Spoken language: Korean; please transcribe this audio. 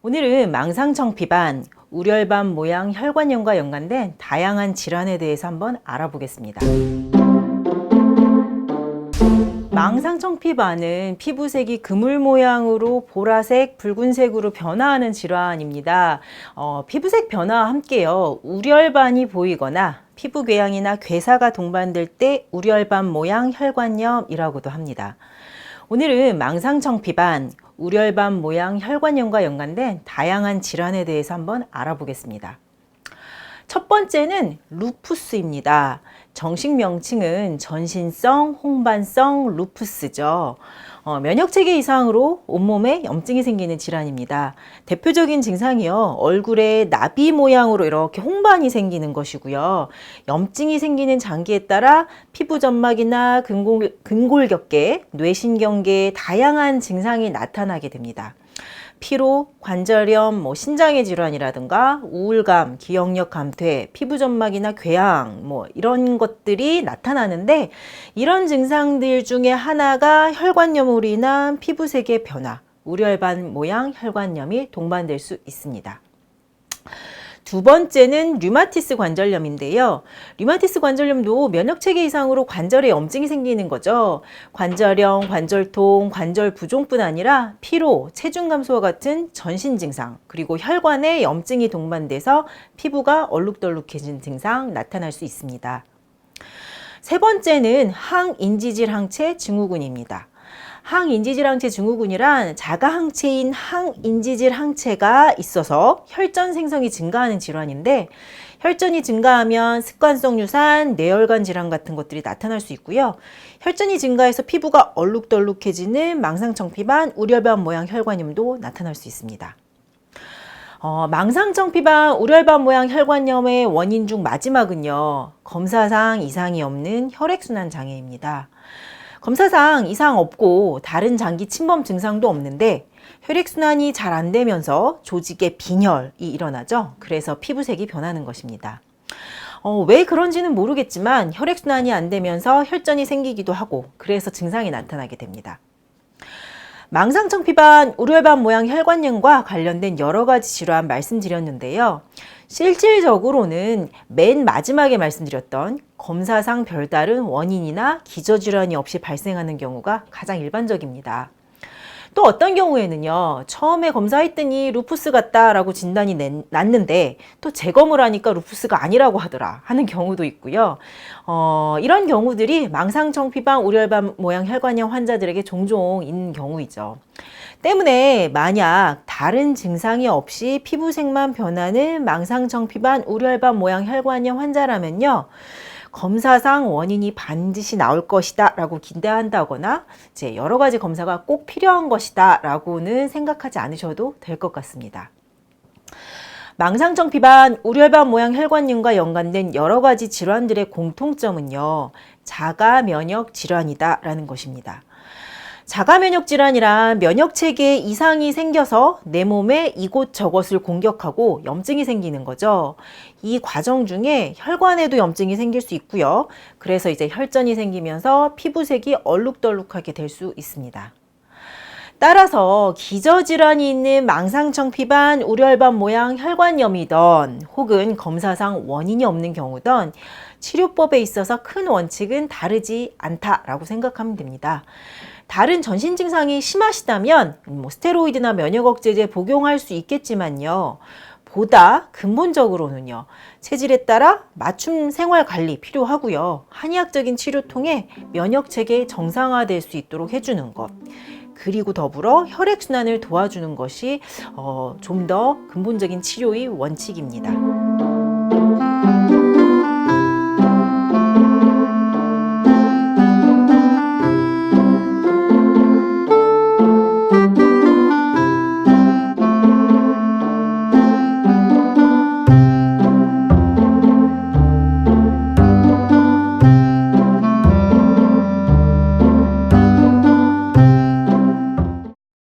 오늘은 망상청피반, 우렬반 모양 혈관염과 연관된 다양한 질환에 대해서 한번 알아보겠습니다. 망상청피반은 피부색이 그물 모양으로 보라색, 붉은색으로 변화하는 질환입니다. 피부색 변화와 함께요, 우렬반이 보이거나 피부 궤양이나 괴사가 동반될 때 우렬반 모양 혈관염이라고도 합니다. 오늘은 망상청피반, 우렬반 모양 혈관염과 연관된 다양한 질환에 대해서 한번 알아보겠습니다. 첫 번째는 루푸스입니다. 정식 명칭은 전신성 홍반성 루푸스죠. 면역체계 이상으로 온몸에 염증이 생기는 질환입니다. 대표적인 증상이요, 얼굴에 나비 모양으로 이렇게 홍반이 생기는 것이고요. 염증이 생기는 장기에 따라 피부 점막이나 근골격계, 뇌신경계에 다양한 증상이 나타나게 됩니다. 피로, 관절염, 신장의 질환이라든가 우울감, 기억력 감퇴, 피부점막이나 궤양 이런 것들이 나타나는데, 이런 증상들 중에 하나가 혈관염으로 인한 피부색의 변화, 우렬반 모양 혈관염이 동반될 수 있습니다. 두 번째는 류마티스 관절염인데요. 류마티스 관절염도 면역체계 이상으로 관절에 염증이 생기는 거죠. 관절염, 관절통, 관절 부종뿐 아니라 피로, 체중 감소와 같은 전신 증상, 그리고 혈관에 염증이 동반돼서 피부가 얼룩덜룩해진 증상 나타날 수 있습니다. 세 번째는 항인지질 항체 증후군입니다. 항인지질 항체 증후군이란 자가 항체인 항인지질 항체가 있어서 혈전 생성이 증가하는 질환인데, 혈전이 증가하면 습관성 유산, 뇌혈관 질환 같은 것들이 나타날 수 있고요. 혈전이 증가해서 피부가 얼룩덜룩해지는 망상청피반, 우렬반 모양 혈관염도 나타날 수 있습니다. 망상청피반, 우렬반 모양 혈관염의 원인 중 마지막은요, 검사상 이상이 없는 혈액순환 장애입니다. 검사상 이상 없고 다른 장기 침범 증상도 없는데 혈액순환이 잘 안 되면서 조직의 빈혈이 일어나죠. 그래서 피부색이 변하는 것입니다. 왜 그런지는 모르겠지만 혈액순환이 안 되면서 혈전이 생기기도 하고, 그래서 증상이 나타나게 됩니다. 망상청피반, 우렬반 모양 혈관염과 관련된 여러 가지 질환 말씀드렸는데요. 실질적으로는 맨 마지막에 말씀드렸던 검사상 별다른 원인이나 기저질환이 없이 발생하는 경우가 가장 일반적입니다. 또 어떤 경우에는요, 처음에 검사했더니 루푸스 같다라고 진단이 났는데 또 재검을 하니까 루푸스가 아니라고 하더라 하는 경우도 있고요. 이런 경우들이 망상청피반, 우렬반 모양 혈관염 환자들에게 종종 있는 경우이죠. 때문에 만약 다른 증상이 없이 피부색만 변하는 망상청피반, 우렬반 모양 혈관염 환자라면요, 검사상 원인이 반드시 나올 것이다 라고 기대한다거나 이제 여러 가지 검사가 꼭 필요한 것이다 라고는 생각하지 않으셔도 될 것 같습니다. 망상청피반, 우렬반 모양 혈관염과 연관된 여러 가지 질환들의 공통점은요, 자가 면역 질환이다 라는 것입니다. 자가 면역 질환이란 면역체계에 이상이 생겨서 내 몸에 이곳저곳을 공격하고 염증이 생기는 거죠. 이 과정 중에 혈관에도 염증이 생길 수 있고요. 그래서 이제 혈전이 생기면서 피부색이 얼룩덜룩하게 될 수 있습니다. 따라서 기저질환이 있는 망상청피반, 우렬반 모양 혈관염이던 혹은 검사상 원인이 없는 경우든 치료법에 있어서 큰 원칙은 다르지 않다라고 생각하면 됩니다. 다른 전신 증상이 심하시다면 스테로이드나 면역억제제 복용할 수 있겠지만요, 보다 근본적으로는요, 체질에 따라 맞춤 생활 관리 필요하고요, 한의학적인 치료 통해 면역체계 정상화될 수 있도록 해주는 것, 그리고 더불어 혈액순환을 도와주는 것이 좀 더 근본적인 치료의 원칙입니다.